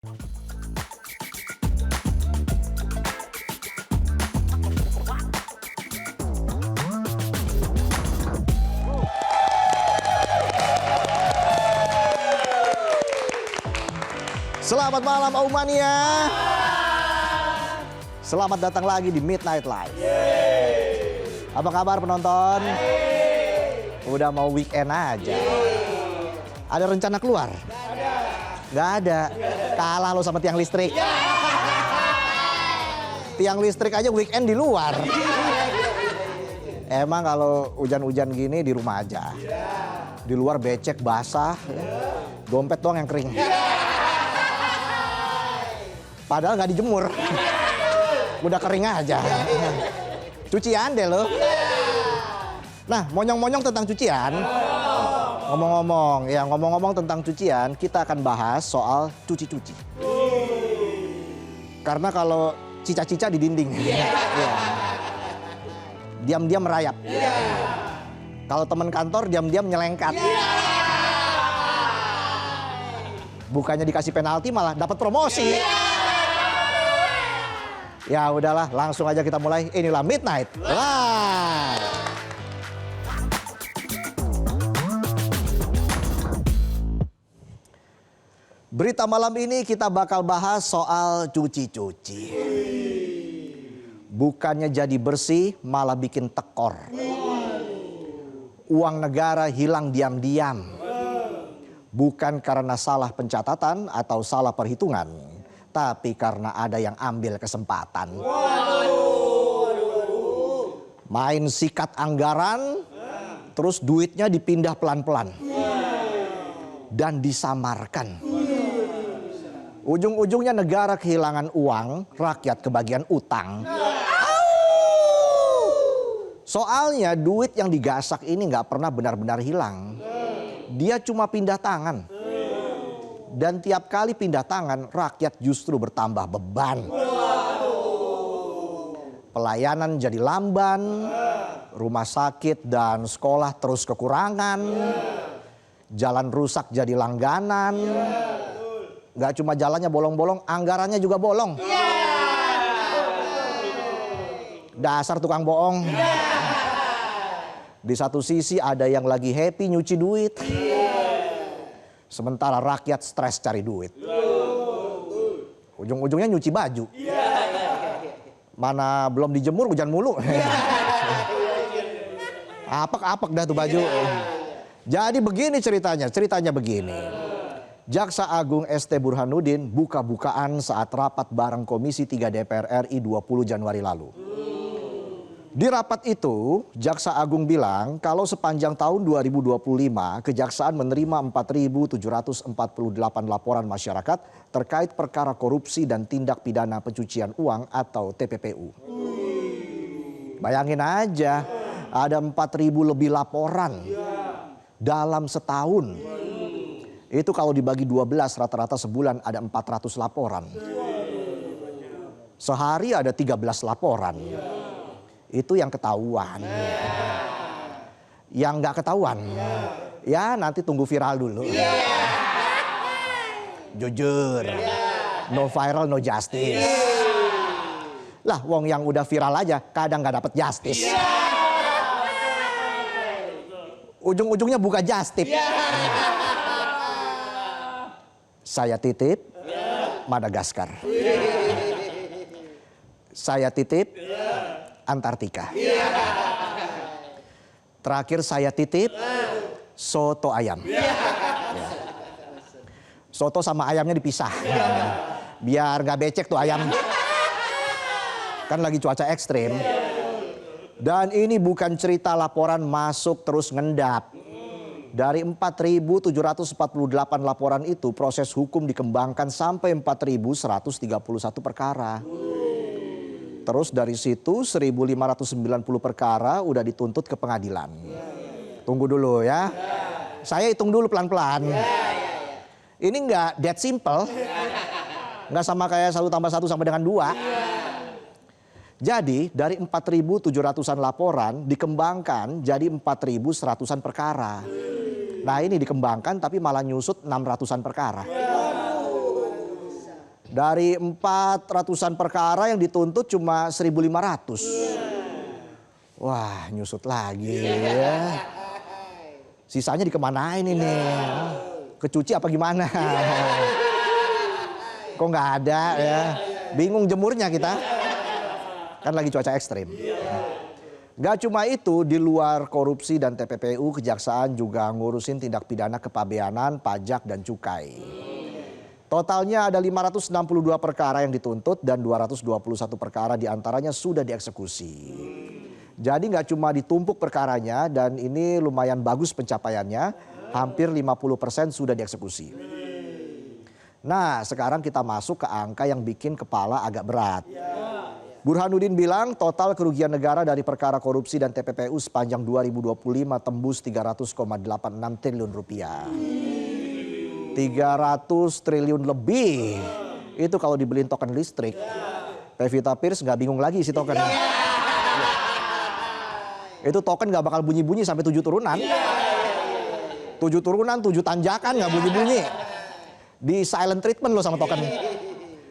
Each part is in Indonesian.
Selamat malam Aumania. Selamat datang lagi di Midnight Live. Apa kabar penonton? Udah mau weekend aja. Ada rencana keluar? Gak ada. Kalah lo sama tiang listrik. Tiang listrik aja weekend di luar. Emang kalau hujan-hujan gini di rumah aja. Di luar becek, basah. Dompet doang yang kering. Padahal nggak dijemur. Udah kering aja. Cucian deh lo. Nah, monyong-monyong tentang cucian. Ngomong-ngomong tentang cucian, kita akan bahas soal cuci-cuci. Karena kalau cica-cica di dinding. Diam-diam merayap. Kalau teman kantor diam-diam nyelengkat. Bukannya dikasih penalti malah dapat promosi. Ya udahlah, langsung aja kita mulai. Inilah Midnight Live. Berita malam ini kita bakal bahas soal cuci-cuci. Bukannya jadi bersih, malah bikin tekor. Uang negara hilang diam-diam. Bukan karena salah pencatatan atau salah perhitungan, tapi karena ada yang ambil kesempatan. Main sikat anggaran, terus duitnya dipindah pelan-pelan. Dan disamarkan. Ujung-ujungnya negara kehilangan uang, rakyat kebagian utang. Soalnya duit yang digasak ini nggak pernah benar-benar hilang. Dia cuma pindah tangan. Dan tiap kali pindah tangan, rakyat justru bertambah beban. Pelayanan jadi lamban, rumah sakit dan sekolah terus kekurangan, jalan rusak jadi langganan. Gak cuma jalannya bolong-bolong, anggarannya juga bolong. Dasar tukang bohong. Di satu sisi ada yang lagi happy nyuci duit. Sementara rakyat stres cari duit. Ujung-ujungnya nyuci baju. Mana belum dijemur hujan mulu. Apek-apek dah tuh baju. Jadi begini ceritanya begini. Jaksa Agung ST Burhanuddin buka-bukaan saat rapat bareng Komisi 3 DPR RI 20 Januari lalu. Di rapat itu, Jaksa Agung bilang kalau sepanjang tahun 2025 Kejaksaan menerima 4.748 laporan masyarakat terkait perkara korupsi dan tindak pidana pencucian uang atau TPPU. Bayangin aja, ada 4.000 lebih laporan dalam setahun. Itu kalau dibagi 12 rata-rata sebulan ada 400 laporan. Sehari ada 13 laporan. Itu yang ketahuan. Yang nggak ketahuan, ya nanti tunggu viral dulu. Jujur, no viral no justice. Lah wong yang udah viral aja kadang nggak dapet justice. Ujung-ujungnya buka justip. Saya titip Madagaskar. Saya titip Antartika. Terakhir saya titip soto ayam. Soto sama ayamnya dipisah. Biar gak becek tuh ayam. Kan lagi cuaca ekstrim. Dan ini bukan cerita laporan masuk terus ngendap. Dari 4.748 laporan itu proses hukum dikembangkan sampai 4.131 perkara. Terus dari situ 1.590 perkara udah dituntut ke pengadilan. Tunggu dulu ya. Saya hitung dulu pelan-pelan. Ini nggak that simple. Nggak sama kayak 1 tambah 1 sama dengan 2. Jadi dari 4.700-an laporan dikembangkan jadi 4.100-an perkara. Nah ini dikembangkan tapi malah nyusut 600-an perkara. Dari 400-an perkara yang dituntut cuma 1.500. Wah, nyusut lagi ya. Sisanya dikemanain ini? Kecuci apa gimana? Kok nggak ada ya? Bingung jemurnya kita. Kan lagi cuaca ekstrim. Gak cuma itu, di luar korupsi dan TPPU, kejaksaan juga ngurusin tindak pidana kepabeanan, pajak, dan cukai. Totalnya ada 562 perkara yang dituntut dan 221 perkara diantaranya sudah dieksekusi. Jadi gak cuma ditumpuk perkaranya dan ini lumayan bagus pencapaiannya, hampir 50% sudah dieksekusi. Nah, sekarang kita masuk ke angka yang bikin kepala agak berat. Burhanuddin bilang total kerugian negara dari perkara korupsi dan TPPU sepanjang 2025 tembus 300,86 triliun rupiah. 300 triliun lebih. Itu kalau dibeliin token listrik. Pevita Pierce nggak bingung lagi isi token. Itu token nggak bakal bunyi-bunyi sampai 7 turunan. 7 turunan, 7 tanjakan nggak bunyi-bunyi. Di silent treatment loh sama token.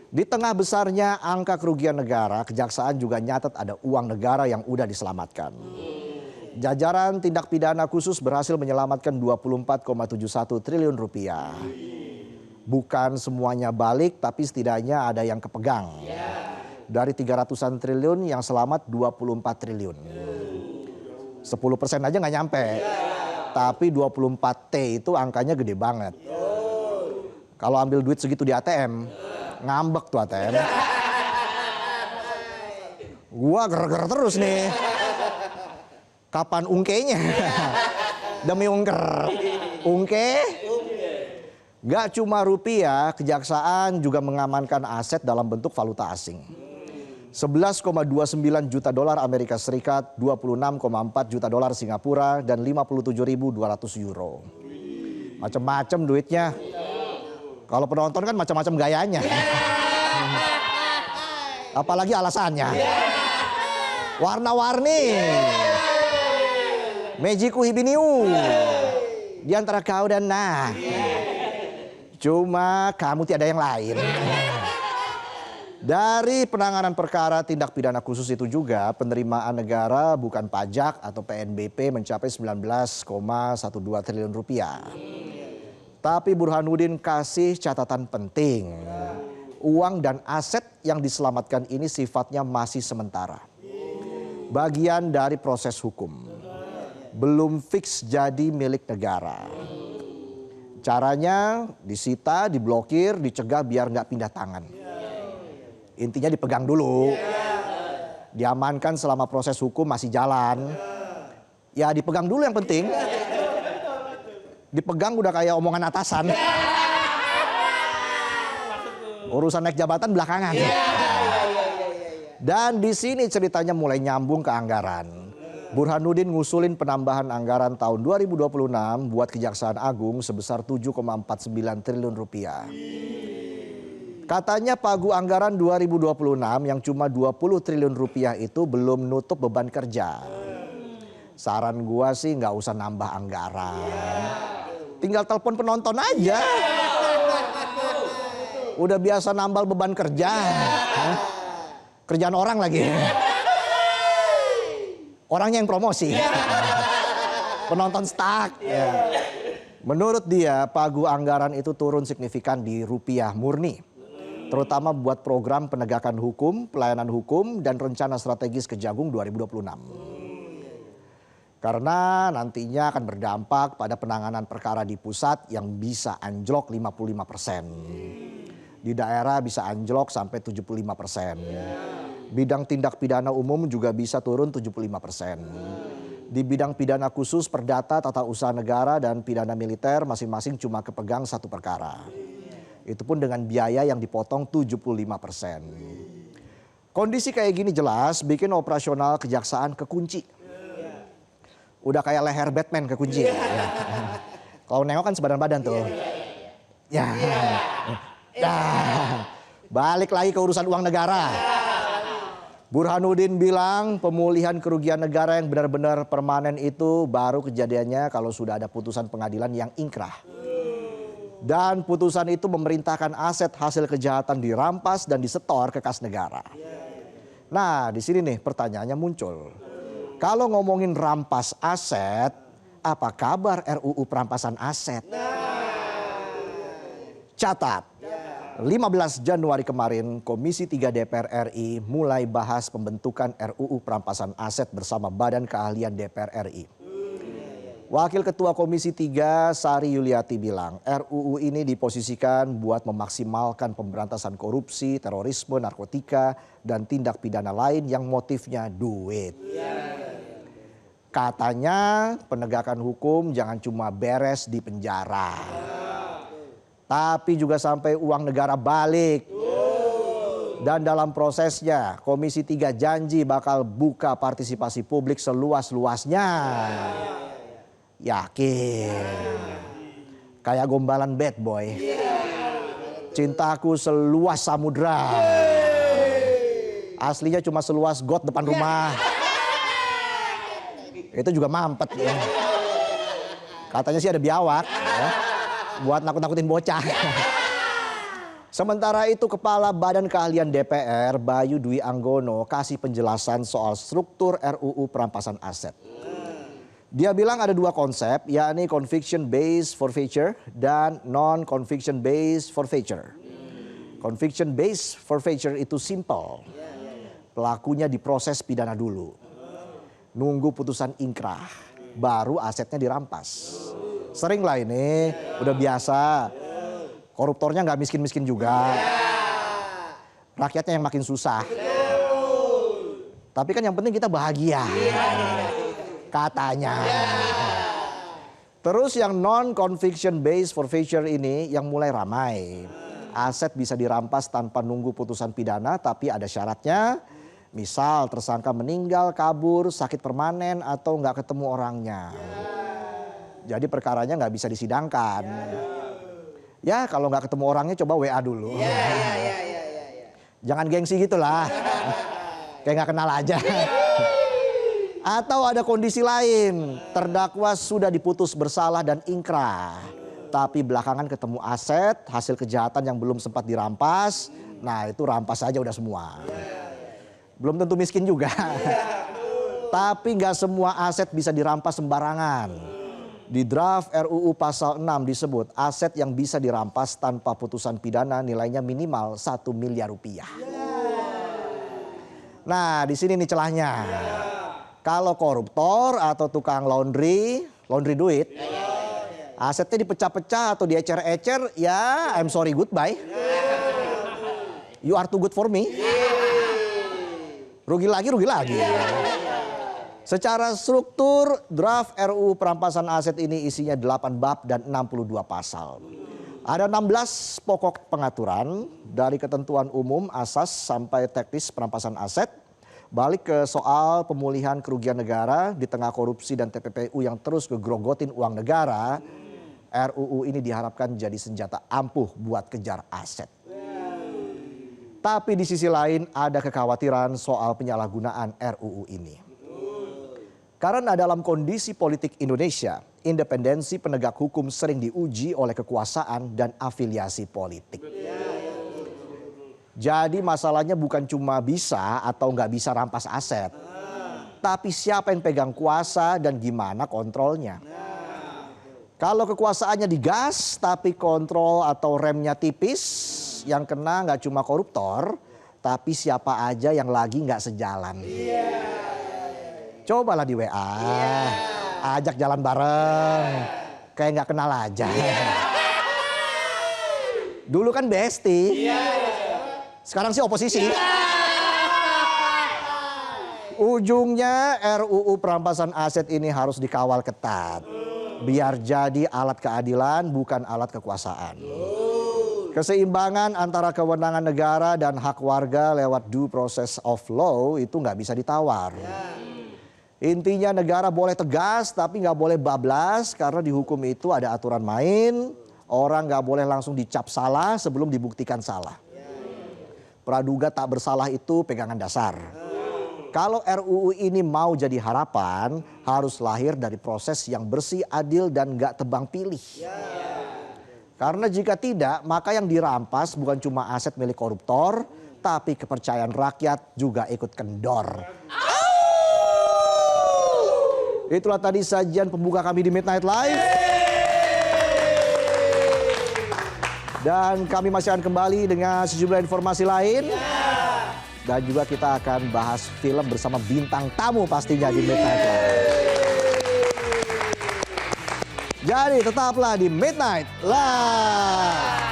Di tengah besarnya angka kerugian negara, kejaksaan juga nyatet ada uang negara yang udah diselamatkan. Jajaran tindak pidana khusus berhasil menyelamatkan 24,71 triliun rupiah. Bukan semuanya balik, tapi setidaknya ada yang kepegang. Dari 300-an triliun yang selamat 24 triliun. 10% aja nggak nyampe. Tapi 24T itu angkanya gede banget. Kalau ambil duit segitu di ATM, ngambek tuh ATM. Gua ger-ger terus nih. Kapan ungkenya? Demi ungker. Ungke? Gak cuma rupiah, kejaksaan juga mengamankan aset dalam bentuk valuta asing. 11,29 juta dolar Amerika Serikat, 26,4 juta dolar Singapura, dan 57.200 euro. Macem-macem duitnya. Kalau penonton kan macam-macam gayanya. Apalagi alasannya. Warna-warni. Mejiku hibiniu. Di antara kau dan nah. Cuma kamu tiada yang lain. Dari penanganan perkara tindak pidana khusus itu juga penerimaan negara bukan pajak atau PNBP mencapai 19,12 triliun rupiah. Tapi Burhanuddin kasih catatan penting. Uang dan aset yang diselamatkan ini sifatnya masih sementara. Bagian dari proses hukum. Belum fix jadi milik negara. Caranya disita, diblokir, dicegah biar nggak pindah tangan. Intinya dipegang dulu. Diamankan selama proses hukum masih jalan. Ya dipegang dulu yang penting. Dipegang udah kayak omongan atasan. Urusan naik jabatan belakangan. Dan di sini ceritanya mulai nyambung ke anggaran. Burhanuddin ngusulin penambahan anggaran tahun 2026 buat Kejaksaan Agung sebesar 7,49 triliun rupiah. Katanya pagu anggaran 2026 yang cuma 20 triliun rupiah itu belum nutup beban kerja. Saran gua sih nggak usah nambah anggaran. Tinggal telepon penonton aja. Udah biasa nambal beban kerja. Kerjaan orang lagi. Orangnya yang promosi. Penonton stuck. Menurut dia pagu anggaran itu turun signifikan di rupiah murni. Terutama buat program penegakan hukum, pelayanan hukum, dan rencana strategis Kejagung 2026. Karena nantinya akan berdampak pada penanganan perkara di pusat yang bisa anjlok 55%. Di daerah bisa anjlok sampai 75%. Bidang tindak pidana umum juga bisa turun 75%. Di bidang pidana khusus perdata tata usaha negara dan pidana militer masing-masing cuma kepegang 1 perkara. Itu pun dengan biaya yang dipotong 75%. Kondisi kayak gini jelas bikin operasional kejaksaan kekunci. Udah kayak leher Batman kekunci. Kalau nengok kan sebadan-badan tuh. Balik lagi ke urusan uang negara. Burhanuddin bilang pemulihan kerugian negara yang benar-benar permanen itu baru kejadiannya kalau sudah ada putusan pengadilan yang ingkrah. Dan putusan itu memerintahkan aset hasil kejahatan dirampas dan disetor ke kas negara. Nah, di sini nih pertanyaannya muncul. Kalau ngomongin rampas aset, apa kabar RUU perampasan aset? Catat, 15 Januari kemarin Komisi 3 DPR RI mulai bahas pembentukan RUU perampasan aset bersama Badan Keahlian DPR RI. Wakil Ketua Komisi 3 Sari Yuliati bilang RUU ini diposisikan buat memaksimalkan pemberantasan korupsi, terorisme, narkotika, dan tindak pidana lain yang motifnya duit. Katanya penegakan hukum jangan cuma beres di penjara, tapi juga sampai uang negara balik. Dan dalam prosesnya Komisi 3 janji bakal buka partisipasi publik seluas-luasnya. Yakin. Kayak gombalan bad boy. Cintaku seluas samudra. Aslinya cuma seluas got depan rumah. Itu juga mampet ya. Katanya sih ada biawak ya, buat nakut-nakutin bocah. Sementara itu Kepala Badan Keahlian DPR Bayu Dwi Anggono kasih penjelasan soal struktur RUU perampasan aset. Dia bilang ada dua konsep, yakni conviction based forfeiture dan non conviction based forfeiture. Conviction based forfeiture itu simple. Pelakunya diproses pidana dulu. Nunggu putusan ingkrah, baru asetnya dirampas. Sering lah ini, udah biasa. Koruptornya nggak miskin-miskin juga. Rakyatnya yang makin susah. Tapi kan yang penting kita bahagia. Katanya. Terus yang non conviction based forfeiture ini yang mulai ramai. Aset bisa dirampas tanpa nunggu putusan pidana, tapi ada syaratnya. Misal tersangka meninggal, kabur, sakit permanen, atau nggak ketemu orangnya. Jadi perkaranya nggak bisa disidangkan. Ya kalau nggak ketemu orangnya coba WA dulu. Jangan gengsi gitulah. Kayak nggak kenal aja. Atau ada kondisi lain, terdakwa sudah diputus bersalah dan ingkrah. Tapi belakangan ketemu aset, hasil kejahatan yang belum sempat dirampas. Nah itu rampas aja udah semua. Belum tentu miskin juga. Tapi nggak semua aset bisa dirampas sembarangan. Di draft RUU pasal 6 disebut aset yang bisa dirampas tanpa putusan pidana nilainya minimal 1 miliar rupiah. Nah di sini nih celahnya. Kalau koruptor atau tukang laundry duit, asetnya dipecah-pecah atau diecer-ecer, ya I'm sorry goodbye. You are too good for me. Rugi lagi. Secara struktur, draft RUU perampasan aset ini isinya 8 bab dan 62 pasal. Ada 16 pokok pengaturan dari ketentuan umum, asas sampai teknis perampasan aset. Balik ke soal pemulihan kerugian negara di tengah korupsi dan TPPU yang terus ngegrogotin uang negara. RUU ini diharapkan jadi senjata ampuh buat kejar aset. Tapi di sisi lain ada kekhawatiran soal penyalahgunaan RUU ini. Karena dalam kondisi politik Indonesia, independensi penegak hukum sering diuji oleh kekuasaan dan afiliasi politik. Jadi masalahnya bukan cuma bisa atau nggak bisa rampas aset. Tapi siapa yang pegang kuasa dan gimana kontrolnya. Kalau kekuasaannya digas tapi kontrol atau remnya tipis, yang kena nggak cuma koruptor, tapi siapa aja yang lagi nggak sejalan. Cobalah di WA, ajak jalan bareng, kayak nggak kenal aja. Dulu kan bestie. Sekarang sih oposisi. Ujungnya RUU perampasan aset ini harus dikawal ketat. Biar jadi alat keadilan bukan alat kekuasaan. Keseimbangan antara kewenangan negara dan hak warga lewat due process of law itu nggak bisa ditawar. Intinya negara boleh tegas tapi nggak boleh bablas karena di hukum itu ada aturan main. Orang nggak boleh langsung dicap salah sebelum dibuktikan salah. Praduga tak bersalah itu pegangan dasar. Kalau RUU ini mau jadi harapan, harus lahir dari proses yang bersih, adil, dan gak tebang pilih. Karena jika tidak, maka yang dirampas bukan cuma aset milik koruptor, tapi kepercayaan rakyat juga ikut kendor. Itulah tadi sajian pembuka kami di Midnight Live. Dan kami masih akan kembali dengan sejumlah informasi lain. Dan juga kita akan bahas film bersama bintang tamu pastinya di Midnight Live. Jadi tetaplah di Midnight Live.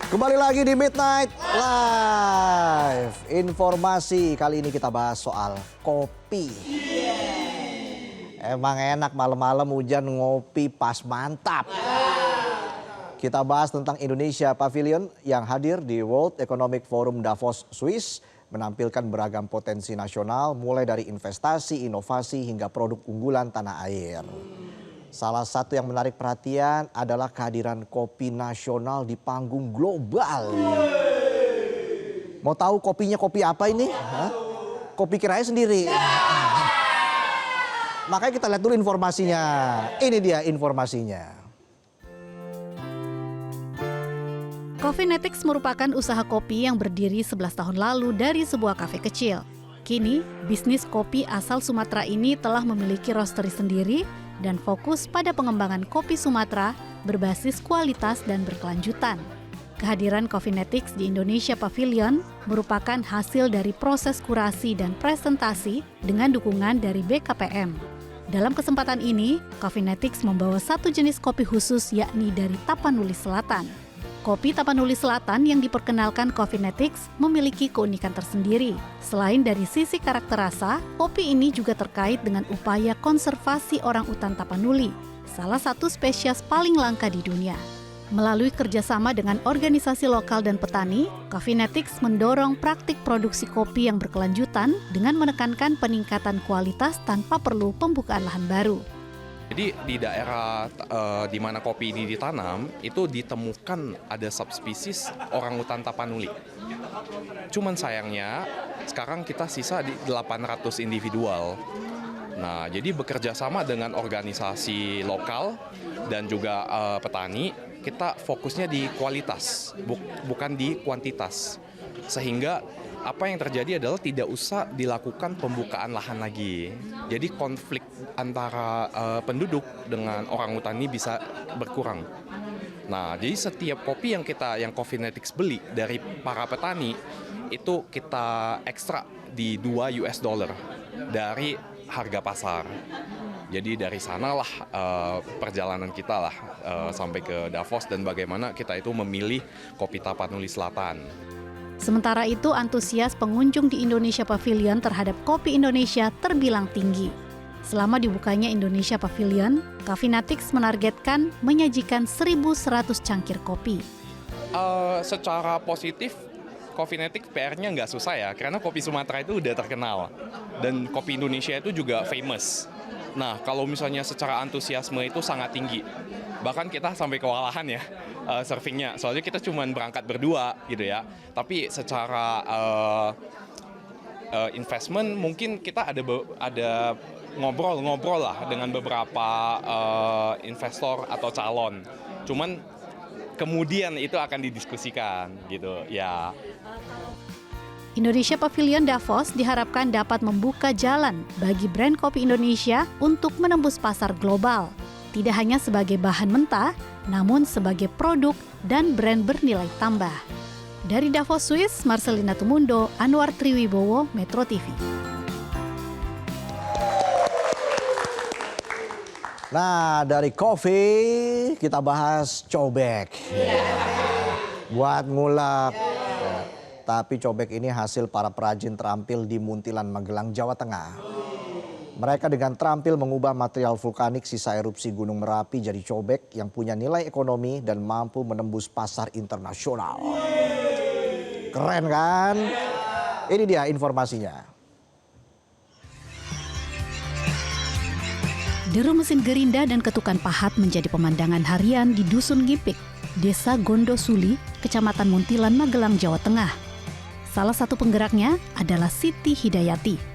Kembali lagi di Midnight Live. Informasi kali ini kita bahas soal kopi. Emang enak malam-malam hujan ngopi pas mantap. Kita bahas tentang Indonesia Pavilion yang hadir di World Economic Forum Davos, Swiss. Menampilkan beragam potensi nasional mulai dari investasi, inovasi hingga produk unggulan tanah air. Salah satu yang menarik perhatian adalah kehadiran kopi nasional di panggung global. Mau tahu kopinya kopi apa ini? Hah? Kopi Kiraya sendiri. Makanya kita lihat dulu informasinya. Ini dia informasinya. Coffeenetics merupakan usaha kopi yang berdiri 11 tahun lalu dari sebuah kafe kecil. Kini, bisnis kopi asal Sumatera ini telah memiliki roastery sendiri dan fokus pada pengembangan kopi Sumatera berbasis kualitas dan berkelanjutan. Kehadiran Coffeenetics di Indonesia Pavilion merupakan hasil dari proses kurasi dan presentasi dengan dukungan dari BKPM. Dalam kesempatan ini, Coffeenetics membawa satu jenis kopi khusus yakni dari Tapanuli Selatan. Kopi Tapanuli Selatan yang diperkenalkan Coffeenetics memiliki keunikan tersendiri. Selain dari sisi karakter rasa, kopi ini juga terkait dengan upaya konservasi orangutan Tapanuli, salah satu spesies paling langka di dunia. Melalui kerjasama dengan organisasi lokal dan petani, Coffeenetics mendorong praktik produksi kopi yang berkelanjutan dengan menekankan peningkatan kualitas tanpa perlu pembukaan lahan baru. Jadi di daerah di mana kopi ini ditanam, itu ditemukan ada subspesies orangutan Tapanuli. Cuman sayangnya sekarang kita sisa di 800 individual. Nah, jadi bekerja sama dengan organisasi lokal dan juga petani, kita fokusnya di kualitas, bukan di kuantitas. Sehingga apa yang terjadi adalah tidak usah dilakukan pembukaan lahan lagi. Jadi konflik antara penduduk dengan orangutan ini bisa berkurang. Nah, jadi setiap kopi yang Coffeenetics beli dari para petani itu kita ekstra di $2 dari harga pasar. Jadi dari sanalah perjalanan kita lah sampai ke Davos dan bagaimana kita itu memilih kopi Tapanuli Selatan. Sementara itu, antusias pengunjung di Indonesia Pavilion terhadap kopi Indonesia terbilang tinggi. Selama dibukanya Indonesia Pavilion, Coffeenetics menargetkan menyajikan 1.100 cangkir kopi. Secara positif, Coffeenetics PR-nya nggak susah ya, karena kopi Sumatera itu udah terkenal. Dan kopi Indonesia itu juga famous. Nah, kalau misalnya secara antusiasme itu sangat tinggi. Bahkan kita sampai kewalahan ya surfingnya. Soalnya kita cuma berangkat berdua gitu ya. Tapi secara investment mungkin kita ada ngobrol lah dengan beberapa investor atau calon. Cuman kemudian itu akan didiskusikan gitu ya. Indonesia Pavilion Davos diharapkan dapat membuka jalan bagi brand kopi Indonesia untuk menembus pasar global. Tidak hanya sebagai bahan mentah, namun sebagai produk dan brand bernilai tambah. Dari Davos, Swiss, Marcelina Tumundo, Anwar Triwibowo, Metro TV. Nah, dari kopi kita bahas cobek. Buat ngulek. Tapi cobek ini hasil para perajin terampil di Muntilan, Magelang, Jawa Tengah. Mereka dengan terampil mengubah material vulkanik sisa erupsi Gunung Merapi jadi cobek yang punya nilai ekonomi dan mampu menembus pasar internasional. Keren kan? Ini dia informasinya. Deru mesin gerinda dan ketukan pahat menjadi pemandangan harian di Dusun Ngipik, Desa Gondosuli, Kecamatan Muntilan, Magelang, Jawa Tengah. Salah satu penggeraknya adalah Siti Hidayati.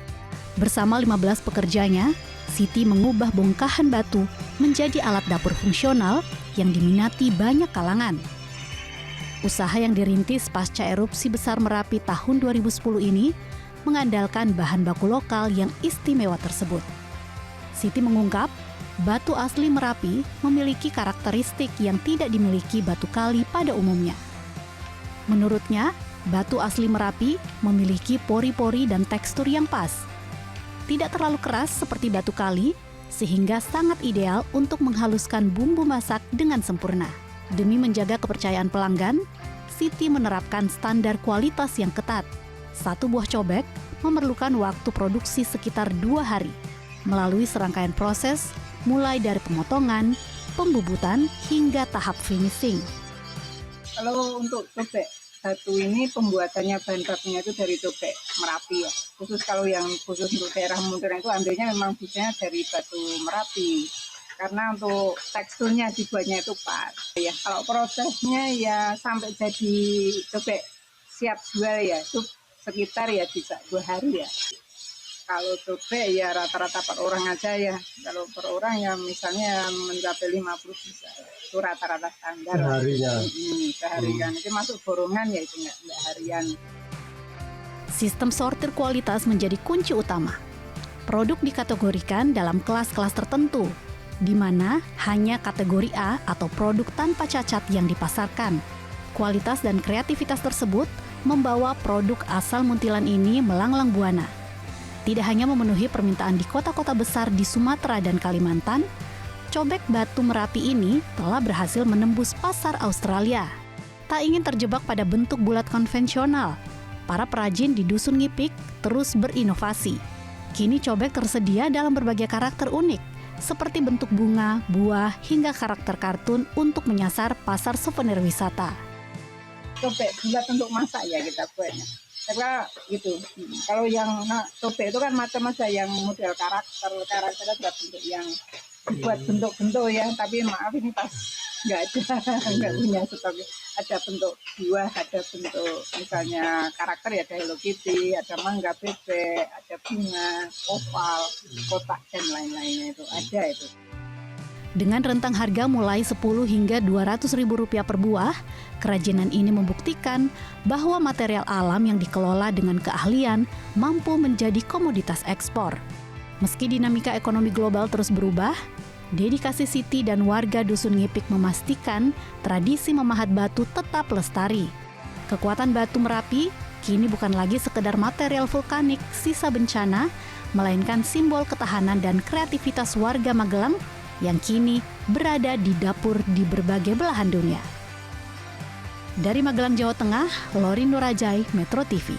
Bersama 15 pekerjanya, Siti mengubah bongkahan batu menjadi alat dapur fungsional yang diminati banyak kalangan. Usaha yang dirintis pasca erupsi besar Merapi tahun 2010 ini mengandalkan bahan baku lokal yang istimewa tersebut. Siti mengungkap, batu asli Merapi memiliki karakteristik yang tidak dimiliki batu kali pada umumnya. Menurutnya, batu asli Merapi memiliki pori-pori dan tekstur yang pas. Tidak terlalu keras seperti batu kali, sehingga sangat ideal untuk menghaluskan bumbu masak dengan sempurna. Demi menjaga kepercayaan pelanggan, Siti menerapkan standar kualitas yang ketat. Satu buah cobek memerlukan waktu produksi sekitar 2 hari, melalui serangkaian proses mulai dari pemotongan, pembubutan, hingga tahap finishing. Kalau untuk cobek batu ini pembuatannya bahan bakunya itu dari cobek Merapi ya. Kalau yang khusus untuk daerah Muntilan itu ambilnya memang biasanya dari batu Merapi. Karena untuk teksturnya dibuatnya itu pas. Ya, kalau prosesnya ya sampai jadi cobek siap jual ya itu sekitar ya bisa 2 hari ya. Kalau cobek ya rata-rata per orang aja ya. Kalau per orang ya misalnya mencapai 50 bisa. Itu rata-rata standar. Seharinya. Seharian. Itu masuk borongan ya itu nggak harian. Sistem sortir kualitas menjadi kunci utama. Produk dikategorikan dalam kelas-kelas tertentu, di mana hanya kategori A atau produk tanpa cacat yang dipasarkan. Kualitas dan kreativitas tersebut membawa produk asal Muntilan ini melanglang buana. Tidak hanya memenuhi permintaan di kota-kota besar di Sumatera dan Kalimantan, cobek batu Merapi ini telah berhasil menembus pasar Australia. Tak ingin terjebak pada bentuk bulat konvensional, para perajin di Dusun Ngipik terus berinovasi. Kini cobek tersedia dalam berbagai karakter unik, seperti bentuk bunga, buah, hingga karakter kartun untuk menyasar pasar souvenir wisata. Cobek bulat untuk masak ya kita buatnya. Karena gitu. Kalau yang cobek itu kan macam-macam yang model karakternya ada bentuk yang buat bentuk-bentuk ya. Tapi maaf ini pas nggak ada, nggak punya stok. Ada bentuk buah, ada bentuk misalnya karakter ya ada Hello Kitty, ada mangga bebek, ada bunga, oval, kotak dan lain-lainnya itu ada itu. Dengan rentang harga mulai 10 hingga 200 ribu rupiah per buah, kerajinan ini membuktikan bahwa material alam yang dikelola dengan keahlian mampu menjadi komoditas ekspor. Meski dinamika ekonomi global terus berubah, dedikasi Siti dan warga Dusun Ngipik memastikan tradisi memahat batu tetap lestari. Kekuatan batu Merapi kini bukan lagi sekedar material vulkanik sisa bencana, melainkan simbol ketahanan dan kreativitas warga Magelang yang kini berada di dapur di berbagai belahan dunia. Dari Magelang, Jawa Tengah, Lorin Nurajai, Metro TV.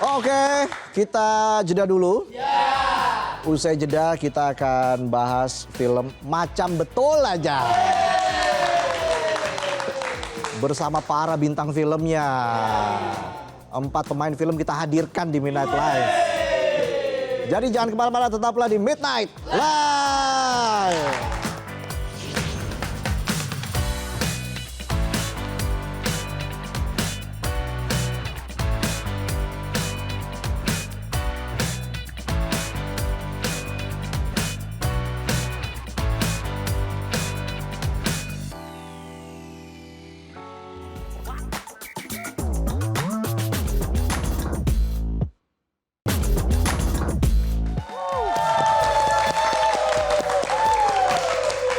Oke, kita jeda dulu. Usai jeda kita akan bahas film Macam Betul Aja. Bersama para bintang filmnya. 4 pemain film kita hadirkan di Midnight Live. Jadi jangan kemana-mana, tetaplah di Midnight Live.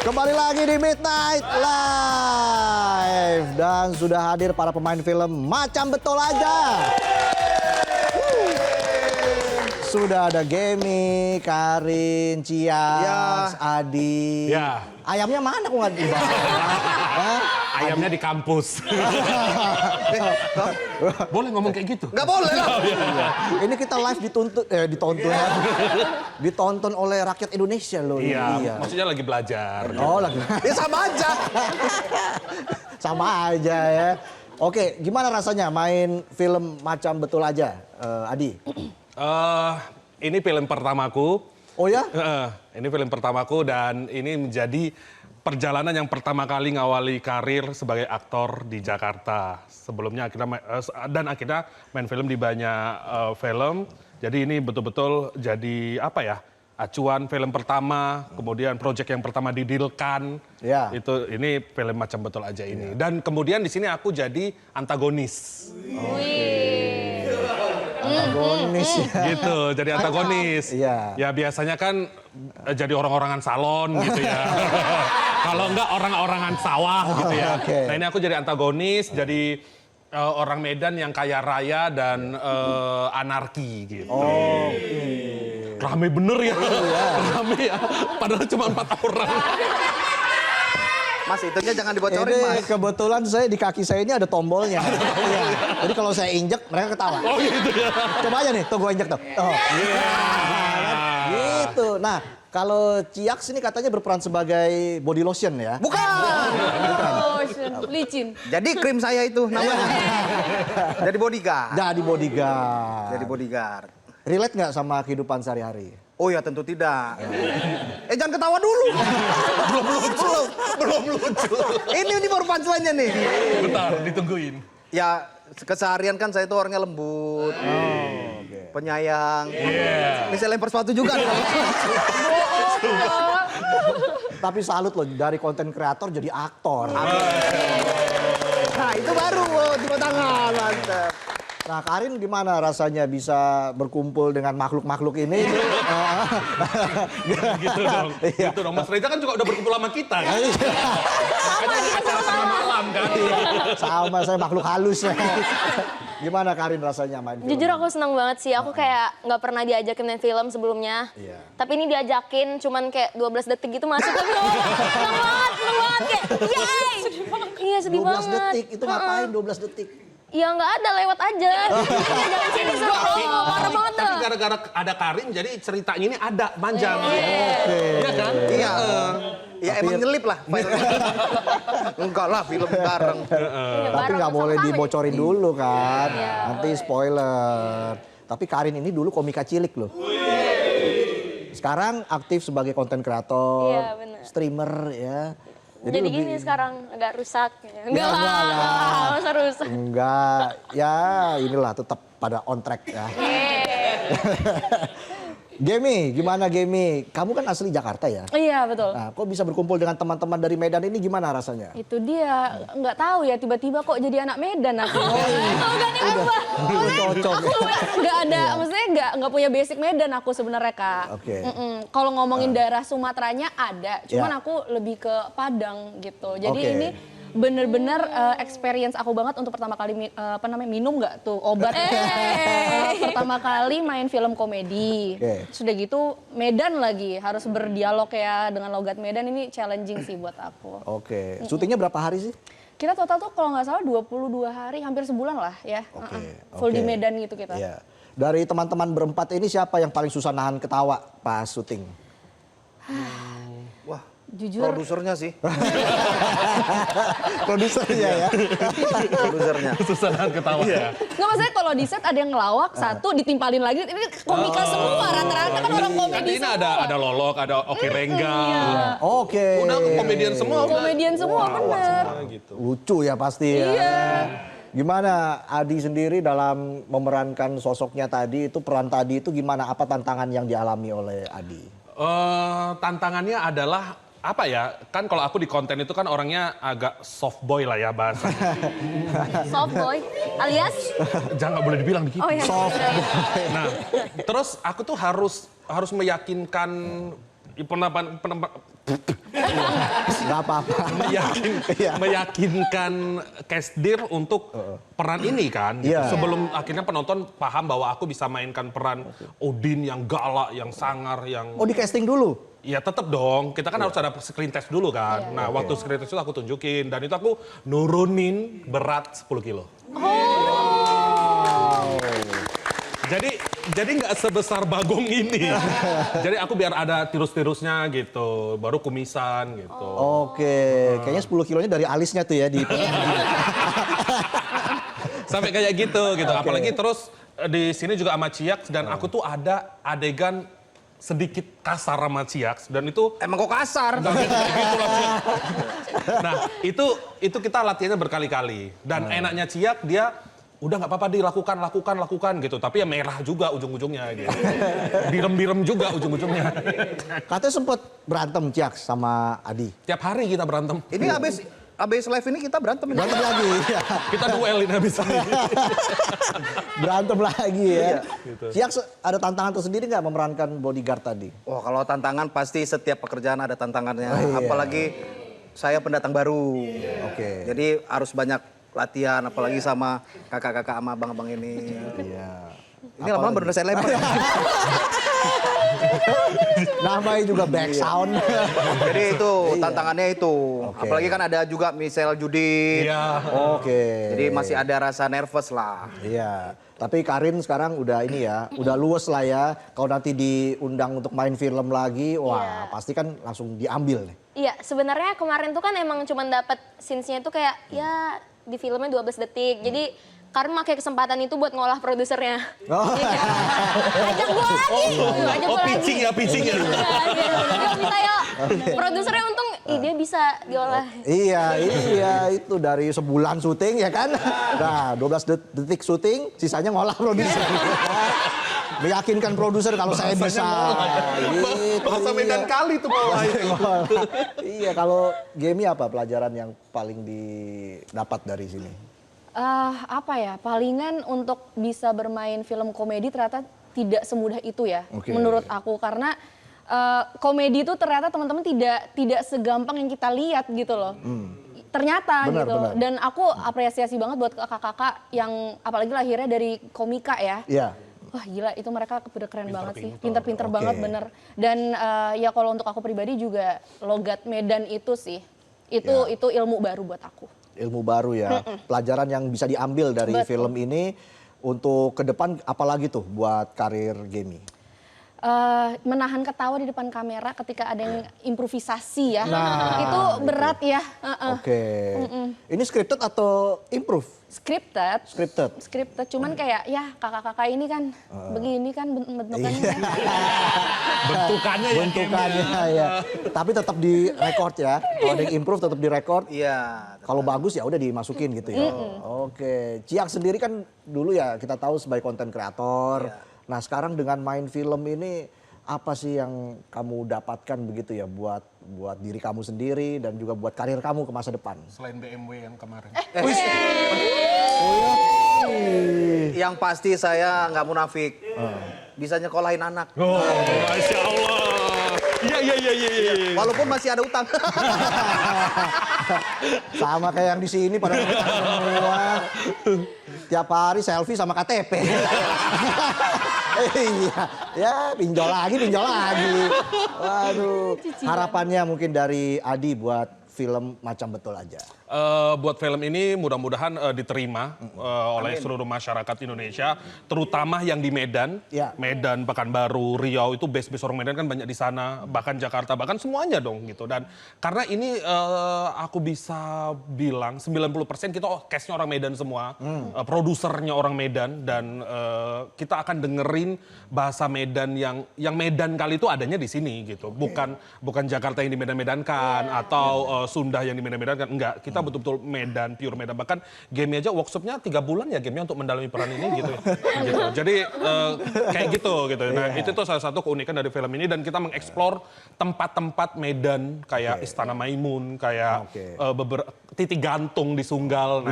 Kembali lagi di Midnight Live. Dan sudah hadir para pemain film Macam Betul Aja. Sudah ada Gemi, Karin, Cias, Adi. Ya. Ayamnya mana kok nggak dibawa? Hah? Ayamnya di kampus. Boleh ngomong kayak gitu? Nggak boleh lah. Ini kita live ditonton oleh rakyat Indonesia loh. Iya, maksudnya lagi belajar. Oh, lagi. Ya sama aja. Sama aja ya. Oke, gimana rasanya main film Macam Betul Aja, Adi? Ini film pertamaku. Oh ya? Ini film pertamaku dan ini menjadi perjalanan yang pertama kali ngawali karir sebagai aktor di Jakarta. Sebelumnya akhirnya main film di banyak film. Jadi ini betul-betul jadi apa ya? Acuan film pertama, kemudian proyek yang pertama didilkan. Ya. Ini film Macam Betul Aja ini. Dan kemudian di sini aku jadi antagonis. Antagonis ya. Gitu, jadi antagonis. Iya. Ya biasanya kan jadi orang-orangan salon gitu ya. Kalau enggak orang-orangan sawah gitu ya. Oke. Nah ini aku jadi antagonis, jadi orang Medan yang kaya raya dan anarki gitu. Rame bener ya. Rame ya. Padahal cuma 4 orang. Mas, itunya jangan dibocorin, Ini Mas. kebetulan saya di kaki saya ini ada tombolnya. Iya. Jadi kalau saya injek mereka ketawa. Oh gitu ya. Coba aja nih, tuh gue injek tuh. Oh. Gitu. Nah, kalau Ciaks ini katanya berperan sebagai body lotion ya. Bukan. Licin. Jadi krim saya itu namanya. Jadi bodyguard. Jadi bodyguard. Jadi bodyguard. Relate nggak sama kehidupan sehari-hari? Oh ya tentu tidak. Jangan ketawa dulu. belum lucu. Ini baru punchline-nya nih. Bentar, ditungguin. Ya keseharian kan saya itu orangnya lembut, penyayang. Ini saya lempar sepatu juga. Tapi salut loh, dari konten kreator jadi aktor. Nah itu baru tepuk tangan, mantap. Nah, Karin gimana rasanya bisa berkumpul dengan makhluk-makhluk ini? Gitu dong. Iya. Gitu dong. Mas Reza kan juga udah berkumpul sama kita kan. Makanya di acara tengah malam kan. Sama saya makhluk halus ya. Gimana Karin rasanya main film? Jujur aku senang banget sih. Aku kayak nggak pernah diajakin main film sebelumnya. Iya. Tapi ini diajakin cuman kayak 12 detik gitu masuk. Tapi senang banget kayak yay. Iya sedih 12 banget. detik, itu ngapain 12 detik? Ya nggak ada, lewat aja. Dari sini suruh promo, parah banget Tapi dah. gara-gara ada Karin jadi ceritanya ini ada panjang. Iya kan? Iya. Ya emang nyelip lah. Enggak lah film bareng. Tapi nggak boleh dibocorin dulu kan, nanti spoiler. Tapi Karin ini dulu komika cilik loh. Sekarang aktif sebagai konten kreator, Iya, bener. streamer ya. Jadi gini sekarang agak rusak. Enggak lah, masa rusak. Enggak, ya inilah tetap pada on track ya. Gemi, gimana Gemi? Kamu kan asli Jakarta ya? Iya betul. Nah, kok bisa berkumpul dengan teman-teman dari Medan ini gimana rasanya? Itu dia, nggak tahu ya tiba-tiba kok jadi anak Medan aku. Enggak nih apa? Cocok. Aku nggak ada, maksudnya nggak punya basic Medan aku sebenarnya Kak. Oke. Kalau ngomongin daerah Sumateranya ada, cuman Ya. aku lebih ke Padang gitu. Jadi Oke. ini bener-bener experience aku banget untuk pertama kali minum nggak tuh obat. Pertama kali main film komedi. Oke. Sudah gitu Medan lagi harus berdialog ya dengan logat Medan, ini challenging sih buat aku. Oke, syutingnya berapa hari sih? Kita total tuh kalau nggak salah 22 hari, hampir sebulan lah ya. Oke, Full di oke. Medan gitu kita. Iya. Dari teman-teman berempat ini siapa yang paling susah nahan ketawa pas syuting? Wah, Jujur. produsernya sih. Produsernya ya. Produsernya. Susah nahan ketawa ya. Nggak, maksudnya kalau di set ada yang ngelawak, satu ditimpalin lagi, ini komika semua, rata-rata kan orang Kan komedi ini semua. ada Lolok, ada Oki Rengga. Oke. Udah komedian semua. udah. Komedian semua, bener. Gitu. Lucu ya pasti ya. Iya. Gimana Adi sendiri dalam memerankan sosoknya tadi, itu peran tadi itu gimana? Apa tantangan yang dialami oleh Adi? Tantangannya adalah apa ya? Kan kalau aku di konten itu kan orangnya agak soft boy lah ya bahasanya. Soft boy, alias? Jangan nggak boleh dibilang begitu. Oh ya. Soft Nah, terus aku tuh harus meyakinkan pendapat Nggak apa-apa. Iya. meyakinkan Kasdir untuk peran ini kan. Gitu. Iya. Sebelum akhirnya penonton paham bahwa aku bisa mainkan peran Odin yang galak, yang sangar, yang... Oh, di casting dulu? Ya tetap dong, kita kan harus ada screen test dulu kan. Nah waktu screen test itu aku tunjukin dan itu aku nurunin berat 10 kilo. Jadi nggak sebesar Bagong ini. Jadi aku biar ada tirus-tirusnya gitu, baru kumisan gitu. Oke, kayaknya 10 kilonya dari alisnya tuh ya di. Sampai kayak gitu. Apalagi terus di sini juga sama Ciak dan aku tuh ada adegan sedikit kasar sama Ciak dan itu Emang kok kasar? nah itu kita latihannya berkali-kali dan enaknya Ciak dia udah nggak apa-apa dilakukan gitu tapi ya merah juga ujung-ujungnya gitu. Direm-direm juga ujung-ujungnya. Katanya sempet berantem Ciak sama Adi. Tiap hari kita berantem. Ini abis live ini kita berantem. Berantem lagi. Kita duelin habis ini. Berantem lagi ya. Gitu. Ciak ada tantangan tersendiri nggak memerankan bodyguard tadi? Wah, kalau tantangan pasti setiap pekerjaan ada tantangannya. Oh, iya. Apalagi saya pendatang baru. Oke. Jadi harus banyak latihan, apalagi sama kakak-kakak sama abang-abang ini. Iya. Ini lama-lama bener saya lempar. Namanya juga back sound. Jadi itu tantangannya itu. Oke. Apalagi kan ada juga misal judi. Iya. Oke. Jadi masih ada rasa nervous lah. Iya. Tapi Karin sekarang udah ini ya, udah luwes lah ya. Kalau nanti diundang untuk main film lagi, wah pasti kan langsung diambil nih. Iya, sebenarnya kemarin tuh kan emang cuma dapat scenes-nya tuh kayak ya di filmnya 12 detik. Jadi Karin pakai kesempatan itu buat ngolah produsernya. Oh. Ajak gua lagi. Ajak gua lagi. pitching ya. Yuk bisa yuk. Produsernya untung dia bisa diolah. Iya, itu dari sebulan syuting ya kan. Nah, 12 detik syuting, sisanya ngolah produser. Meyakinkan produser kalau saya bisa. Gitu, Bahasa Medan kali tuh Pak. Iya, kalau Gemi apa pelajaran yang paling didapat dari sini? Apa ya, palingan untuk bisa bermain film komedi ternyata tidak semudah itu ya, Oke. menurut aku. Karena komedi itu ternyata teman-teman tidak segampang yang kita lihat gitu loh. Ternyata Benar, gitu. benar. Dan aku apresiasi banget buat kakak-kakak yang apalagi lahirnya dari komika ya. Iya. Wah gila, itu mereka udah keren banget sih. Pinter-pinter. Pinter-pinter Oke. banget bener. Dan ya kalau untuk aku pribadi juga logat Medan itu sih. Itu ilmu baru buat aku. Ilmu baru ya. Pelajaran yang bisa diambil dari Betul. film ini untuk ke depan apalagi tuh buat karir Gemi? Menahan ketawa di depan kamera ketika ada yang improvisasi ya. Nah, itu berat ya. Oke. Ini scripted atau improve? Scripted. Scripted. Cuman kayak ya kakak-kakak ini kan begini kan bentukannya. Bentukannya ya. Bentukannya ya. Tapi tetap di record ya. Kalau ada yang improve tetap di record. Iya. Kalau bagus ya udah dimasukin gitu ya. Oke. Ciak sendiri kan dulu ya kita tahu sebagai konten kreator. Nah sekarang dengan main film ini apa sih yang kamu dapatkan begitu ya buat diri kamu sendiri dan juga buat karir kamu ke masa depan? Selain BMW yang kemarin. Yang pasti saya nggak munafik. Bisa nyekolahin anak. Oh, Masya Allah. Iya. Walaupun masih ada utang. Sama kayak yang di sini pada semua. Tiap hari selfie sama KTP. Iya, ya pinjol lagi. Waduh, harapannya mungkin dari Adi buat film Macam Betul Aja. Buat film ini mudah-mudahan diterima oleh seluruh masyarakat Indonesia, terutama yang di Medan, Ya. Medan, Pekanbaru, Riau itu base orang Medan kan banyak di sana, bahkan Jakarta, bahkan semuanya dong gitu. Dan karena ini aku bisa bilang 90% kita cast-nya orang Medan semua, produsernya orang Medan dan kita akan dengerin bahasa Medan yang Medan kali itu adanya di sini gitu, bukan Jakarta yang di Medan-medankan atau Sunda yang di Medan-medankan, enggak. Kita betul-betul Medan, pure Medan. Bahkan game aja workshopnya 3 bulan ya game-nya untuk mendalami peran ini gitu. Gitu. Jadi kayak gitu. Nah itu tuh salah satu keunikan dari film ini dan kita mengeksplor tempat-tempat Medan kayak Istana Maimun, kayak titik gantung di Sunggal.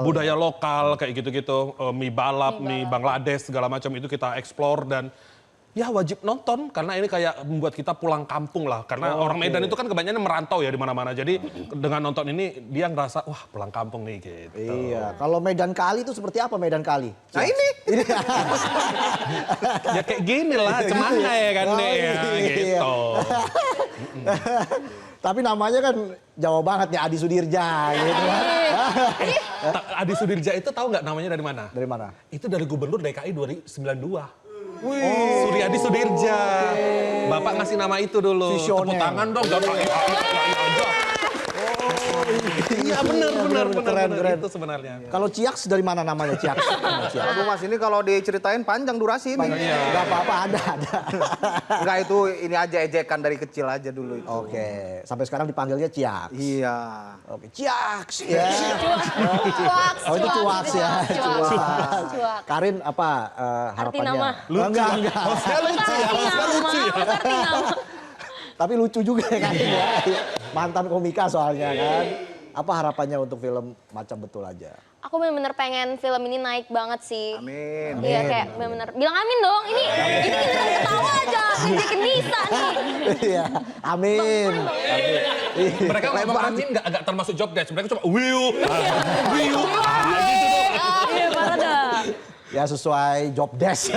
Budaya lokal kayak gitu-gitu. Mie balap, mie Bangladesh segala macam itu kita eksplor dan ya wajib nonton karena ini kayak membuat kita pulang kampung lah. Karena orang Medan itu kan kebanyakan merantau ya di mana-mana. Jadi dengan nonton ini dia ngerasa wah pulang kampung nih gitu. Iya, kalau Medan Kali itu seperti apa Medan Kali? Nah ini. Ya kayak gini lah cemana ya kan deh ya gitu. Tapi namanya kan Jawa banget nih, Adi Sudirja gitu kan. Adi Sudirja itu tahu nggak namanya dari mana? Dari mana? Itu dari Gubernur DKI 2092. Suryadi Sudirja. Bapak ngasih nama itu dulu. Visioner. Tepuk tangan dong. Jangan aja. Iya benar. Keren. Itu sebenarnya. Kalau Ciaks dari mana namanya Ciaks? Aduh Mas, ini kalau diceritain panjang durasi ini. Gak apa-apa, ada. Enggak, itu ini aja ejekan dari kecil aja dulu itu. Oke, sampai sekarang dipanggilnya Ciaks. Iya. Oke, Ciaks ya. Cuak. Oh itu Cuaks ya. Cuak. Karin apa harapannya? nama. Enggak. Saya lucu ya. Saya lucu ya. Arti nama. Tapi lucu juga ya Karin ya. Mantan komika soalnya kan. Apa harapannya untuk film Macam Betul Aja? Aku bener-bener pengen film ini naik banget sih. Amin. Iya kayak bener-bener. Bilang amin dong. Ini kita ketawa aja. Ngejekin Nisa nih. Iya, amin. Mereka ngomong amin nggak agak termasuk job desk. Mereka cuma wiu. Iya, parah dah. Ya sesuai job desk.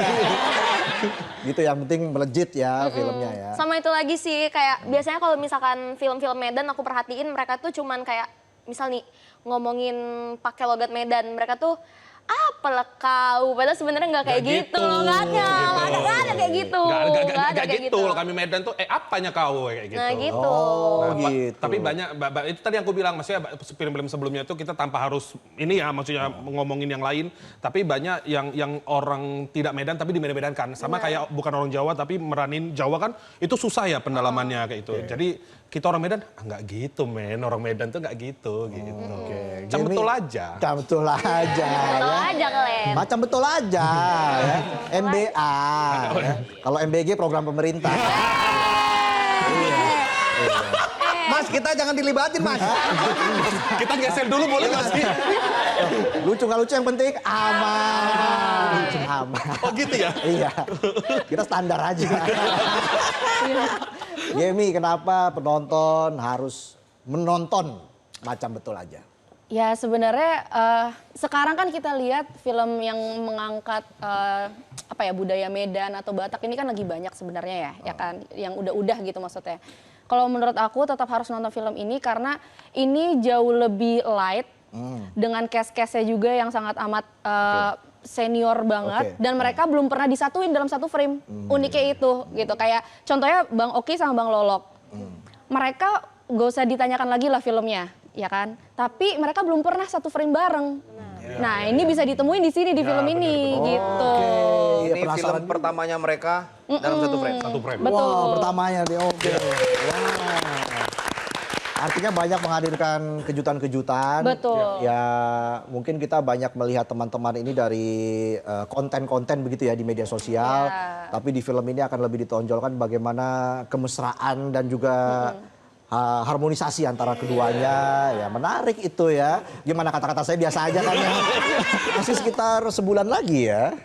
Gitu yang penting melejit ya filmnya ya. Sama itu lagi sih kayak biasanya kalau misalkan film-film Medan aku perhatiin mereka tuh cuman kayak misal nih ngomongin pakai logat Medan, mereka tuh apalah kau, padahal sebenarnya nggak kayak gitu loh, nggak ada kayak gitu. Nggak kayak gitu. Kalau kami Medan tuh apanya kau kayak gitu. Nah gitu. Oh Nah, gitu. Tapi banyak, itu tadi yang aku bilang, maksudnya film-film sebelumnya itu kita tanpa harus ini ya, maksudnya ngomongin yang lain, tapi banyak yang orang tidak Medan tapi dimedan-medankan. Sama kayak bukan orang Jawa tapi meranin Jawa kan, itu susah ya pendalamannya kayak itu. Jadi kita orang Medan, nggak gitu men, orang Medan tuh nggak gitu. Macam betul aja. Macam betul aja Betul ya. aja kalian. Macam betul aja ya. MBA. Ya. Kalau MBG program pemerintah. Mas, kita jangan dilibatin, Mas. Kita geser dulu boleh nggak sih? Lucu nggak lucu yang penting aman. Aman. Oh gitu ya? Iya. Kita standar aja. Gemi, kenapa penonton harus menonton Macam Betul Aja? Ya sebenarnya sekarang kan kita lihat film yang mengangkat apa ya budaya Medan atau Batak ini kan lagi banyak sebenarnya ya kan yang udah gitu maksudnya. Kalau menurut aku tetap harus nonton film ini karena ini jauh lebih light dengan cast-castnya juga yang sangat amat senior banget dan mereka belum pernah disatuin dalam satu frame. Uniknya itu gitu. Kayak contohnya Bang Oki sama Bang Lolok. Mereka gak usah ditanyakan lagi lah filmnya, ya kan? Tapi mereka belum pernah satu frame bareng. Nah, ini bisa ditemuin di sini di film ini gitu. Ini film pertamanya mereka dalam satu frame. Satu frame. Betul. Wow, pertamanya dia oke. Wow. Artinya banyak menghadirkan kejutan-kejutan. Betul. Ya mungkin kita banyak melihat teman-teman ini dari konten-konten begitu ya di media sosial. Ya. Tapi di film ini akan lebih ditonjolkan bagaimana kemesraan dan juga harmonisasi antara keduanya. Ya menarik itu ya. Gimana kata-kata saya biasa aja kan ya. Masih sekitar sebulan lagi ya.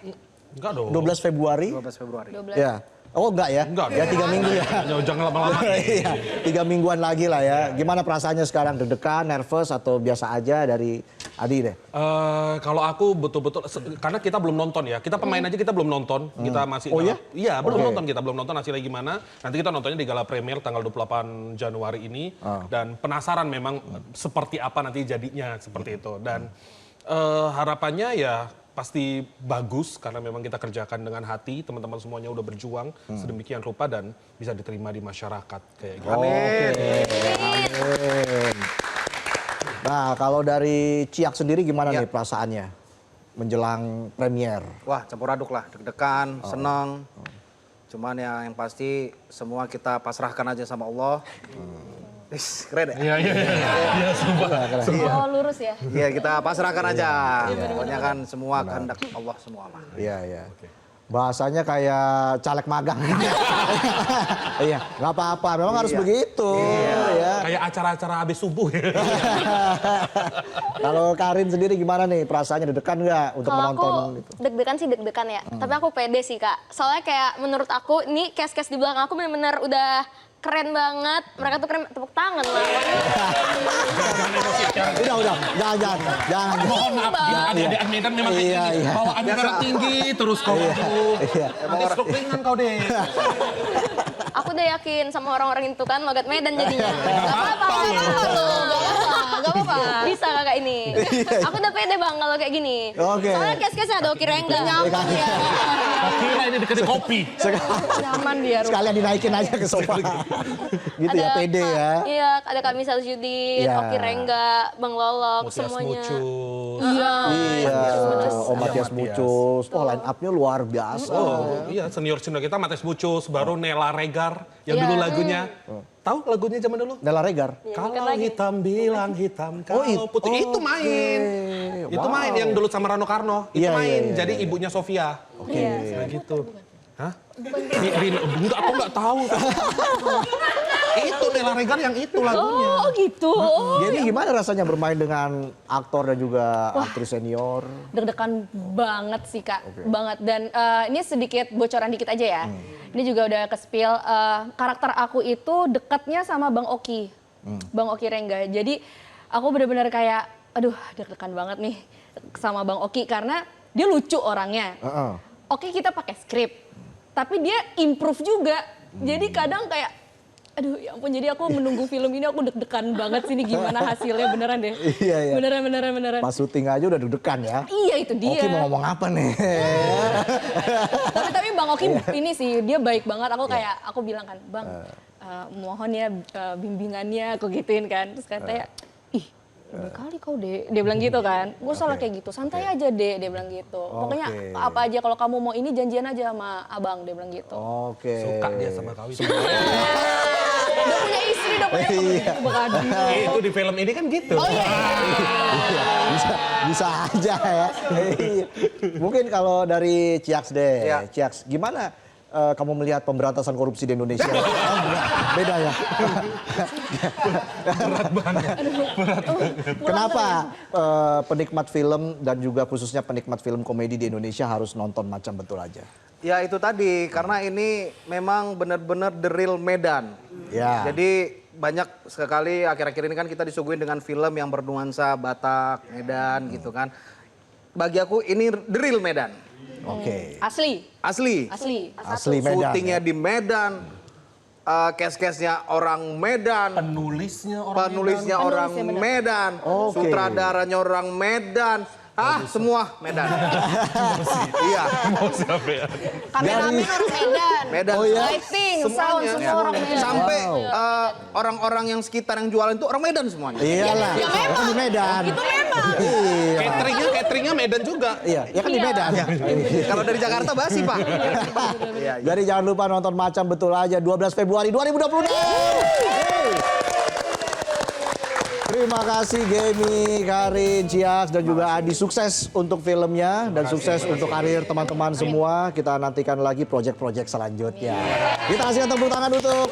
Enggak dong. 12 Februari. 12 Februari. Ya. Oh enggak ya? Enggak. Ya 3 minggu ya. Jangan lama-lama. Iya, 3 mingguan lagi lah ya. Gimana perasaannya sekarang? Deg-degan, nervous atau biasa aja dari Adi deh? Kalau aku betul-betul, karena kita belum nonton ya. Kita pemain aja kita belum nonton. Kita masih. Oh ya? Iya, belum nonton kita. Belum nonton hasilnya gimana. Nanti kita nontonnya di Gala Premier tanggal 28 Januari ini. Dan penasaran memang seperti apa nanti jadinya seperti itu. Dan harapannya ya pasti bagus karena memang kita kerjakan dengan hati, teman-teman semuanya udah berjuang sedemikian rupa dan bisa diterima di masyarakat kayak gitu. Amin. Nah, kalau dari Ciak sendiri gimana nih perasaannya menjelang premier? Wah, campur aduk lah, deg-degan, seneng. Cuman ya yang pasti semua kita pasrahkan aja sama Allah. Keren ya? Iya, sumpah. Oh, lurus ya. Iya, kita pasrahkan aja. Pokoknya kan semua kehendak Allah semua mah. Iya. Bahasanya kayak caleg magang. Iya, nggak apa-apa. Memang harus begitu. Ya. Kayak kayak acara-acara habis subuh. Kalau Karin sendiri gimana nih perasaannya, deg-degan nggak untuk Kalau aku menonton itu? deg-degan sih deg-degan ya, tapi aku pede sih Kak. Soalnya kayak menurut aku ini cast-cast di belakang aku benar-benar udah keren banget. Mereka tuh keren, tepuk tangan lah. Udah, jangan. Mohon maaf, adik-adik Medan memang kayak Iya, gini. iya. Bawaan darah tinggi terus kau tuh. Nanti stroke ringan kau deh. Aku udah yakin sama orang-orang itu kan logat Medan jadinya. Gak apa-apa. Bisa kakak ini. Aku udah pede bang kalau kayak gini. Oke. Soalnya cast-castnya ada Oki Rengga. Nyaman ya. Kira ini dekat kopi. Nyaman dia. Sekalian dinaikin aja ke sofa. Gitu ya, pede ya. Iya, ada Kak Misal Judin, Iya. Oki Rengga, Bang Lolok, Mutias semuanya. Mucus. Iya. Iya, Om Matias Matias. Mucus. Oh, line up-nya luar biasa. Oh iya, senior-senior kita Matias Mucus, baru Nela Regar yang dulu lagunya. Tahu lagunya zaman dulu? Nela Regar. Kalau hitam bilang hitam, kalau putih. Itu oke. main. Itu Wow. main yang dulu sama Rano Karno. Itu Iya, main, iya, jadi iya. ibunya Sofia. Oke. Kayak gitu. Hah? Enggak, aku nggak tahu. Itu Nela Regar yang itu lagunya. Oh gitu. Jadi gimana rasanya bermain dengan aktor dan juga aktris senior? Deg-degan banget sih Kak, banget. Dan ini sedikit bocoran dikit aja ya. Ini juga udah ke-spill, karakter aku itu dekatnya sama Bang Oki. Bang Oki Rengga. Jadi aku benar-benar kayak, aduh deg-degan banget nih sama Bang Oki karena dia lucu orangnya. Oke kita pakai skrip, tapi dia improve juga. Jadi kadang kayak, aduh ya ampun, jadi aku menunggu film ini aku deg-degan banget sih, ini gimana hasilnya, beneran deh. Iya. Beneran. Pas syuting aja udah deg-degan ya. Iya itu dia. Oki mau ngomong apa nih? tapi Bang Oki ini sih dia baik banget. Aku kayak aku bilang kan, Bang mohon ya bimbingannya, aku gituin kan. Terus katanya, ih udah kali kau deh, dia bilang gitu kan. Gak usah lah kayak gitu, santai aja deh, dia bilang gitu. Pokoknya apa aja kalau kamu mau ini janjian aja sama abang, dia bilang gitu. Oke. Suka dia sama kau itu. Udah punya istri, udah punya itu bakal. Itu di film ini kan gitu. Oh iya. Bisa aja ya. Mungkin kalau dari Ciaks deh. Ya. Ciaks, gimana kamu melihat pemberantasan korupsi di Indonesia? Beda ya. Kenapa penikmat film dan juga khususnya penikmat film komedi di Indonesia harus nonton Macam Betul Aja? Ya itu tadi, karena ini memang benar-benar the real Medan. Ya. Jadi banyak sekali akhir-akhir ini kan kita disuguhin dengan film yang bernuansa Batak, Medan gitu kan. Bagi aku ini the real Medan. Oke. Asli. Asli. Asli Medan. Syutingnya Ya? di Medan. Cast-castnya orang Medan. Penulisnya Orang Medan. Oke. Sutradaranya orang Medan. Semua Medan. Iya. Kameramen orang Medan. Medan. Oh, iya? Lighting, sound, Semuanya. semua orang Medan. Sampai orang-orang yang sekitar yang jualan itu orang Medan semuanya. Iyalah. Ya memang. Kan di Medan. Itu memang. Iya. Cateringnya Medan juga. Iya, ya kan di Medan. Kalau dari Jakarta basi, Pak. Iya. Jadi jangan lupa nonton Macam Betul Aja 12 Februari 2026. Terima kasih Gemi, Karin, Ciaks, dan juga Adi. Sukses untuk filmnya dan sukses untuk karir teman-teman semua. Kita nantikan lagi proyek-proyek selanjutnya. Kita kasih tepuk tangan untuk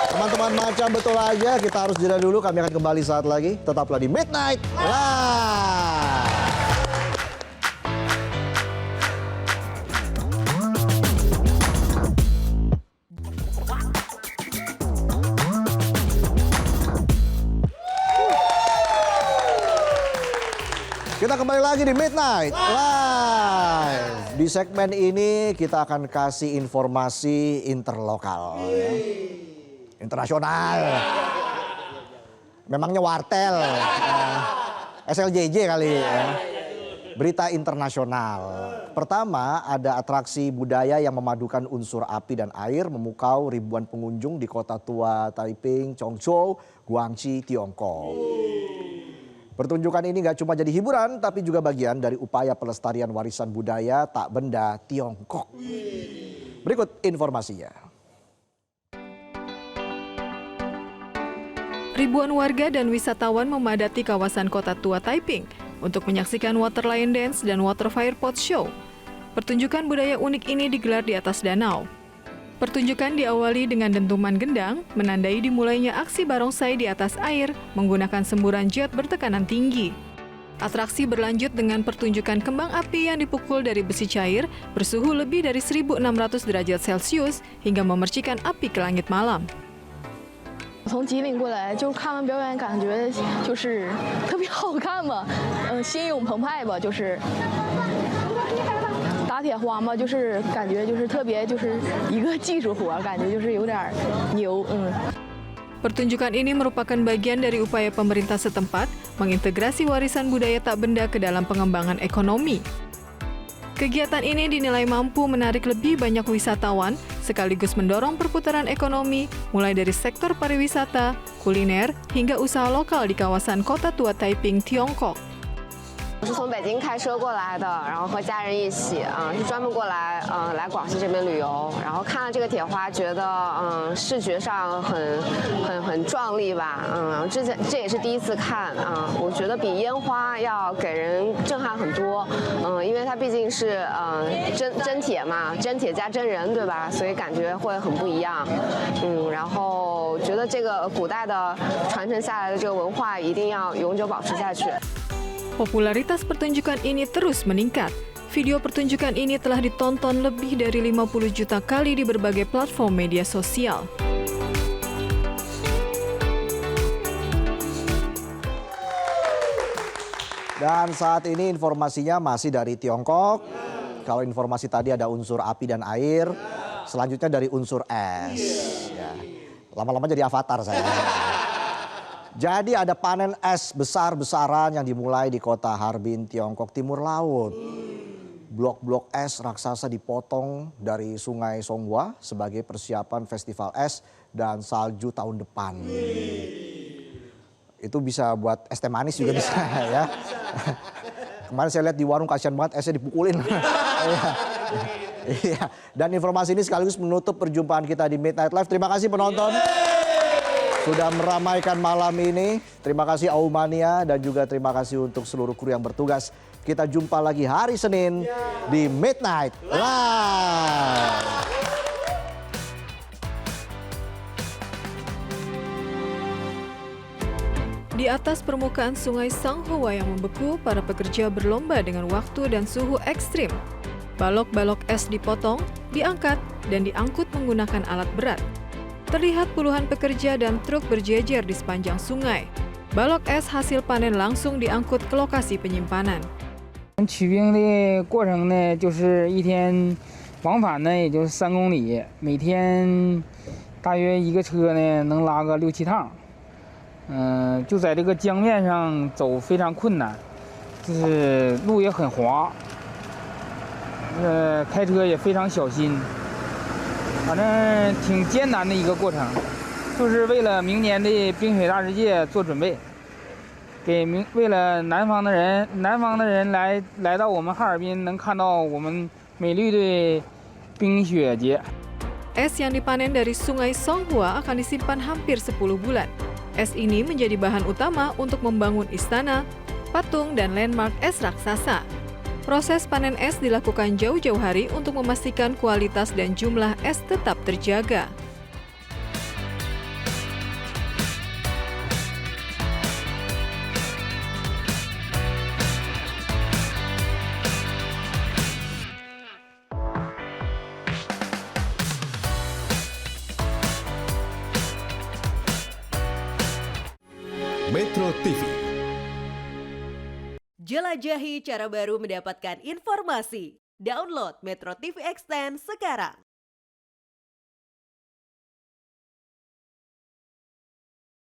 teman-teman Macam Betul Aja. Kita harus jeda dulu, kami akan kembali saat lagi. Tetaplah di Midnight Live. Kita kembali lagi di Midnight Live. Di segmen ini kita akan kasih informasi interlokal, ya. Internasional. Memangnya wartel, SLJJ kali ya. Berita internasional. Pertama, ada atraksi budaya yang memadukan unsur api dan air memukau ribuan pengunjung di kota tua Taiping, Chongzhou, Guangxi, Tiongkok. Pertunjukan ini gak cuma jadi hiburan, tapi juga bagian dari upaya pelestarian warisan budaya tak benda Tiongkok. Berikut informasinya. Ribuan warga dan wisatawan memadati kawasan kota tua Taiping untuk menyaksikan water lion dance dan water fire pot show. Pertunjukan budaya unik ini digelar di atas danau. Pertunjukan diawali dengan dentuman gendang, menandai dimulainya aksi barongsai di atas air menggunakan semburan jet bertekanan tinggi. Atraksi berlanjut dengan pertunjukan kembang api yang dipukul dari besi cair bersuhu lebih dari 1.600 derajat Celcius hingga memercikan api ke langit malam. 从吉林过来，就看完表演，感觉就是特别好看嘛，心涌澎湃吧，就是打铁花嘛，就是感觉就是特别就是一个技术活，感觉就是有点牛， Pertunjukan ini merupakan bagian dari upaya pemerintah setempat mengintegrasi warisan budaya tak benda ke dalam pengembangan ekonomi. Kegiatan ini dinilai mampu menarik lebih banyak wisatawan sekaligus mendorong perputaran ekonomi mulai dari sektor pariwisata, kuliner, hingga usaha lokal di kawasan Kota Tua Taiping, Tiongkok. 我是从北京开车过来的，然后和家人一起，是专门过来，来广西这边旅游。然后看了这个铁花，觉得视觉上很壮丽吧，这也是第一次看我觉得比烟花要给人震撼很多，因为它毕竟是真铁嘛，真铁加真人，对吧？所以感觉会很不一样，然后觉得这个古代的传承下来的这个文化一定要永久保持下去。 Popularitas pertunjukan ini terus meningkat. Video pertunjukan ini telah ditonton lebih dari 50 juta kali di berbagai platform media sosial. Dan saat ini informasinya masih dari Tiongkok. Kalau informasi tadi ada unsur api dan air, selanjutnya dari unsur es. Ya. Lama-lama jadi avatar saya. Jadi ada panen es besar-besaran yang dimulai di kota Harbin, Tiongkok Timur Laut. Blok-blok es raksasa dipotong dari sungai Songhua sebagai persiapan festival es dan salju tahun depan. Itu bisa buat es teh manis juga bisa ya. Kemarin saya lihat di warung kasihan banget esnya dipukulin. Iya. Dan informasi ini sekaligus menutup perjumpaan kita di Midnight Live. Terima kasih penonton sudah meramaikan malam ini. Terima kasih Aumania dan juga terima kasih untuk seluruh kru yang bertugas. Kita jumpa lagi hari Senin di Midnight Live. Di atas permukaan sungai Songhua yang membeku, para pekerja berlomba dengan waktu dan suhu ekstrim. Balok-balok es dipotong, diangkat, dan diangkut menggunakan alat berat. Terlihat puluhan pekerja dan truk berjejer di sepanjang sungai. Balok es hasil panen langsung diangkut ke lokasi penyimpanan. 取冰的过程呢，就是一天往返呢，也就是3公里，每天大约一个车呢能拉个6、7趟。就在这个江面上走非常困难，就是路也很滑，开车也非常小心。 反正挺艰难的一个过程，就是为了明年的冰雪大世界做准备，为了南方的人来到我们哈尔滨，能看到我们美丽的冰雪节。 Es yang dipanen dari sungai Songhua akan disimpan hampir 10 bulan. Es ini menjadi bahan utama untuk membangun istana, patung, dan landmark es raksasa. Proses panen es dilakukan jauh-jauh hari untuk memastikan kualitas dan jumlah es tetap terjaga. Metro TV. Jelajahi cara baru mendapatkan informasi. Download Metro TV Extend sekarang.